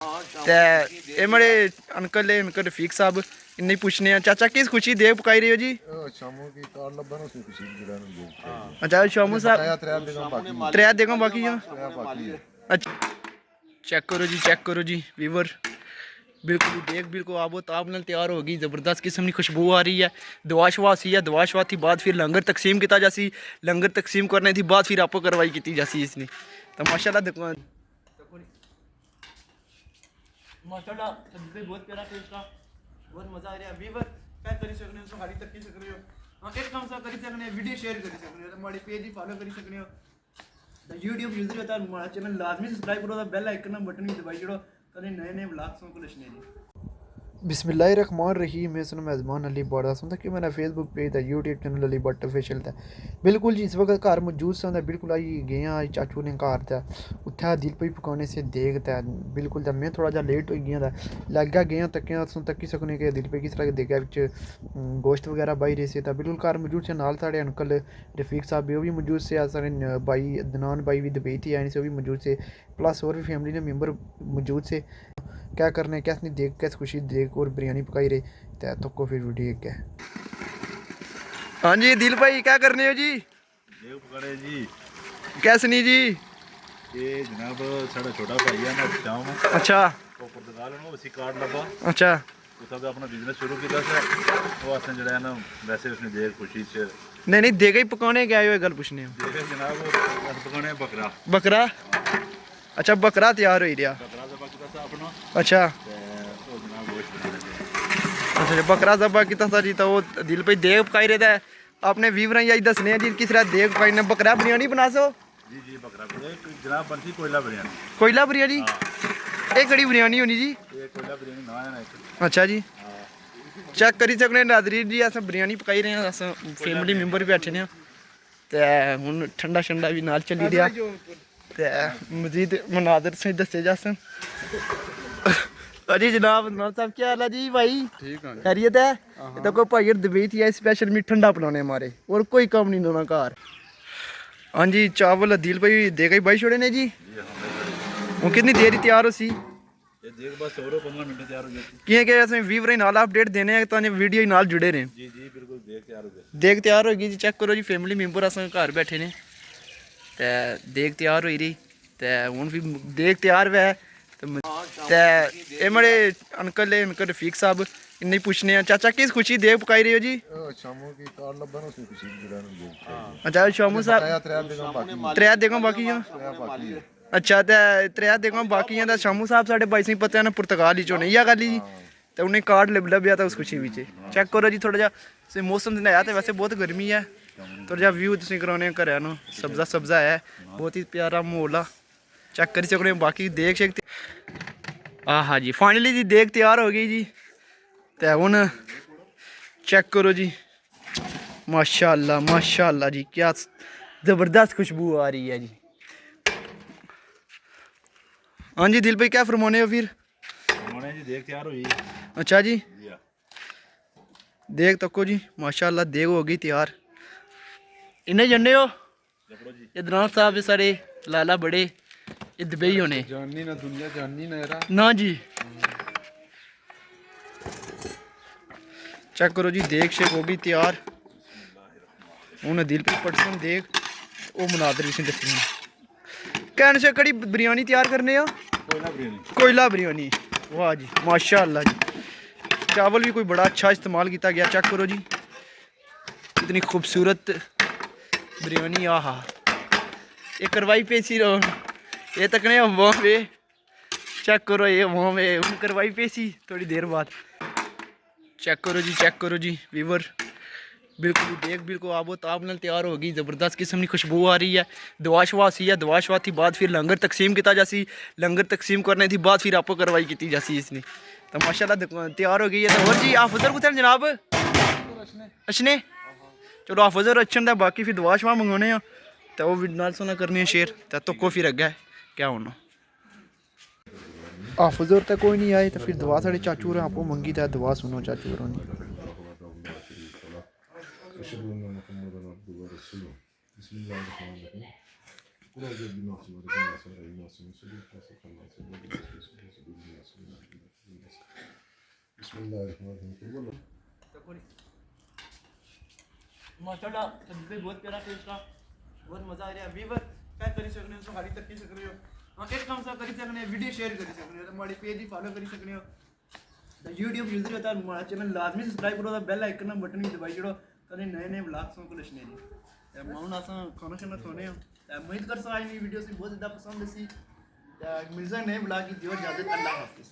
ਤੇ ਇਹ ਮੇਰੇ ਅੰਕਲ ਹੈ, ਅੰਕਲ ਰਫੀਕ ਸਾਹਿਬ ਇੰਨੇ ਪੁੱਛਨੇ ਆ ਚਾਚਾ ਕਿਸ ਖੁਸ਼ੀ ਦੇਗ ਪਕਾਈ ਰਹੇ ਹੋ ਜੀ? ਸ਼ਾਮੋਂ ਕੀ ਕਾਰ ਲੱਭਾ ਨਾ ਸੀ ਖੁਸ਼ੀ ਜਿਹੜਾ ਨੂੰ ਦੇਖ ਅੱਛਾ ਸ਼ਾਮੂ ਸਾਹਿਬ ਆਇਆ ਤਰਿਆ ਦੇ ਬਾਕੀ ਤਰਿਆ ਦੇਖੋ ਬਾਕੀ ਆ ਬਾਕੀ अच्छा चेक करो जी वीवर बिल्कुल देख बिल्कुल आबो ताब नाल तैयार होगी ज़बरदस्त किस्म की खुशबू आ रही है। दुआ शवा सी है, दुआ शवा थी बाद फिर लंगर तकसीम किया जासी, लंगर तकसीम करने थी बाद फिर आपको कार्रवाई की जासी इसने तो माशाल्लाह देखो माशाल्लाह सब्जी बहुत प्यारा टेस्ट का बहुत मज़ा आ रहा है। वीवर क्या करी सकने हो साड़ी तक की सकने हो हां एक काम सा करी सकने वीडियो शेयर करी सकने हो हमारे पेज ही फॉलो करी सकने हो यूट्यूब यूजर होता है हमारा चैनल लाजमी सब्सक्राइब करो बेल आइकन बटन भी दबाई छोड़ो कभी नए नए व्लॉग्स को लशने नहीं। बिस्मिल्लाहिर्रहमानिर्रहीम मैं सुन मेज़बान अली बड़ा सुनता कि मेरा फेसबुक पेज है YouTube channel Ali but official था बिल्कुल जी इस वक्त घर मौजूद सा बिल्कुल आई गए हैं चाचू ने घर था उत्थे दिल पई पकाने से देखता है बिल्कुल था मैं थोड़ा जा लेट हो गया था लगा गया तकिया सुन तकी सकने के दिल पे किस तरह देखा गोश्त वगैरह बाई रहे से था बिल्कुल घर मौजूद से नाल साढ़े अंकल रफीक साहब भी वो भी मौजूद से सारे भाई अदनान भाई भी दुबई थी आने से वो भी मौजूद से प्लस और भी फैमिली ने मेम्बर मौजूद से क्या करने कैसे नहीं देख कैसे खुशी देख और बिरयानी पकाई रहे तो को फिर वीडियो क्या हाँ जी दिल भाई क्या करने हो जी? देख पकड़े जी कैसे नहीं जी? ये जनाब साढ़ा छोटा भाई है ना शाम अच्छा वो पुर्तगाल में उसी कार्ड लगा अच्छा उसका अपना बिजनेस शुरू किया था वो असन जड़ा है ना वैसे उसने देख खुशी से नहीं देखे ही पकाने क्या आए हो गल पूछने हो देखे जनाब वो पकाने बकरा बकरा अच्छा बकरा तैयार हो रहा बकरा ज़बा किया था अपना अच्छा वो जनाब गोश्त बनाने अच्छा बकरा ज़बा किया था जी तो वो दिल पे देग पकाई रहता है आपने व्यूवर यही दसने जी किस तरह देग पकाई ने बकरा बिरयानी बना सो जी जी बकरा जनाब बनती कोयला बिरयानी कोयला बिरयानी एक कड़ी बिरयानी होनी जी ये कोयला बिरयानी ना है ना अच्छा जी चेक करी सकने नादरीन जी अस बिरयानी पकाई रहे हैं अस फैमिली मैंबर भी बैठे ने ते हुन ठंडा शंडा भी नाल चली रहा ते मजीद मनादर से दसे जासन अजी जनाब जनाब साहब क्या हाल है जी भाई ठीक है खैरियत है तो कोई भाई दुबई थी है स्पेशल मी ठंडा पिलाने हमारे और कोई कम नहीं दोना घर हाँ जी चावल दिल भाई दे गई भाई छोड़े ने जी वो कितनी देर तैयार हो सी ये देख बस और 15 मिनट तैयार हो जाती किए कि असें व्यूवर नाल अपडेट देने हैं तो वीडियो नाल जुड़े रहे जी जी बिल्कुल देख तैयार हो गए देख तैयार होगी जी चेक करो जी फैमिली मैंबर अस घर बैठे ने ते देख तैयार हो रही ते हुन भी देख तैयार वै ते ये मेरे अंकल है अंकल रफीक साहब इन्ने पुछने आ चाचा किस खुशी देग पकाई रहे हो जी? शामों की कार लब्बा ना सी खुशी ਜਿਹੜਾ ਨੂੰ ਦੇਖ अच्छा शामू साहब ਆਇਆ ਤਰਿਆ ਦੇ ਬਾਕੀ त्रै देखो बाकी ਬਾਕੀ अच्छा ते त्रै देखो बाकी दा शामू साहब साढ़े भाई सी पता ना पुर्तगाल ही नहीं गल जी तो उन्हें कार्ड लभ्या था उस खुशी में चेक करो जी थोड़ा जा मौसम दिन आया तो वैसे बहुत गर्मी है थोड़ा जा व्यू तुम कराने घर सब्जा सब्जा है बहुत ही प्यारा माहौल आ चेक कर सकते बाकी देख सकते हाँ जी फाइनली जी देख तैयार हो गई जी तो हुन चेक करो जी माशाल्लाह जी क्या ज़बरदस्त खुशबू आ रही है जी। हाँ जी दिल भाई क्या फरमाने हो फिर? फरमाने जी देख तैयार हुई अच्छा जी देख तको जी माशाल्लाह देख हो गई तैयार इन्हें जन्ने हो इधर साहब सारे लाला बड़े ये दुबई होने जाननी ना दुनिया जाननी ना यार ना जी चेक करो जी देख शेक हो गई तैयार उन्हें दिल पे पटसन देख वो मनादर भी दसनी कहने से कड़ी बिरयानी तैयार करने हो कोयला बिरयानी वाह जी माशाल्लाह जी चावल भी कोई बड़ा अच्छा इस्तेमाल किया गया चेक करो जी इतनी खूबसूरत बिरयानी आहा ये करवाई पेसी रहो ये तकने वहाँ पे चेक करो ये वहाँ पे उन करवाई पेसी थोड़ी देर बाद चेक करो जी व्यूवर बिल्कुल देख बिल्कुल आबो ताब नाल तैयार होगी ज़बरदस्त किस्म की खुशबू आ रही है। दुआ शवा सी है दुआ शवा थी बाद फिर लंगर तकसीम किया जासी, लंगर तकसीम करने थी बाद फिर आपको कार्रवाई की जासी इसने तो माशाल्लाह तैयार हो गई है। तो और जी हाफिज़र कुत्थे जनाब अच्छने चलो हाफिज़र अच्छन दा बाकी फिर दुआ शवा मंगवाने तो वो भी नाल सोना करनी है शेयर तो तुक्को फिर अग्गे क्या होना हाफिज़र तो कोई नहीं आए तो फिर दुआ साढ़े चाचू होरें आपको मंगी तो दुआ सुनो चाचू होरें माशाल्लाह सब्जी बहुत प्यारा टेस्ट था, बहुत मजा आ रहा है। वीवर क्या करी सकने हो, सारी तक सकते हो। हाँ एक काम सा करी सकने, वीडियो शेयर करी सकने हो, हमारे पेज ही फॉलो करी सकने हो। तो यूट्यूब यूजर होता है हमारा चैनल लाजमी सब्सक्राइब करो, तो बेल आइकन बटन भी दबाई जड़ो, कभी नए नए ब्लॉग्स को लशने नहीं। माउन आसा खाना खाना खाने हो, उम्मीद कर सो आज मेरी वीडियो से बहुत ज़्यादा पसंद सी। मिलता नए ब्लॉग की दियो इजाज़त, अल्लाह हाफिज़।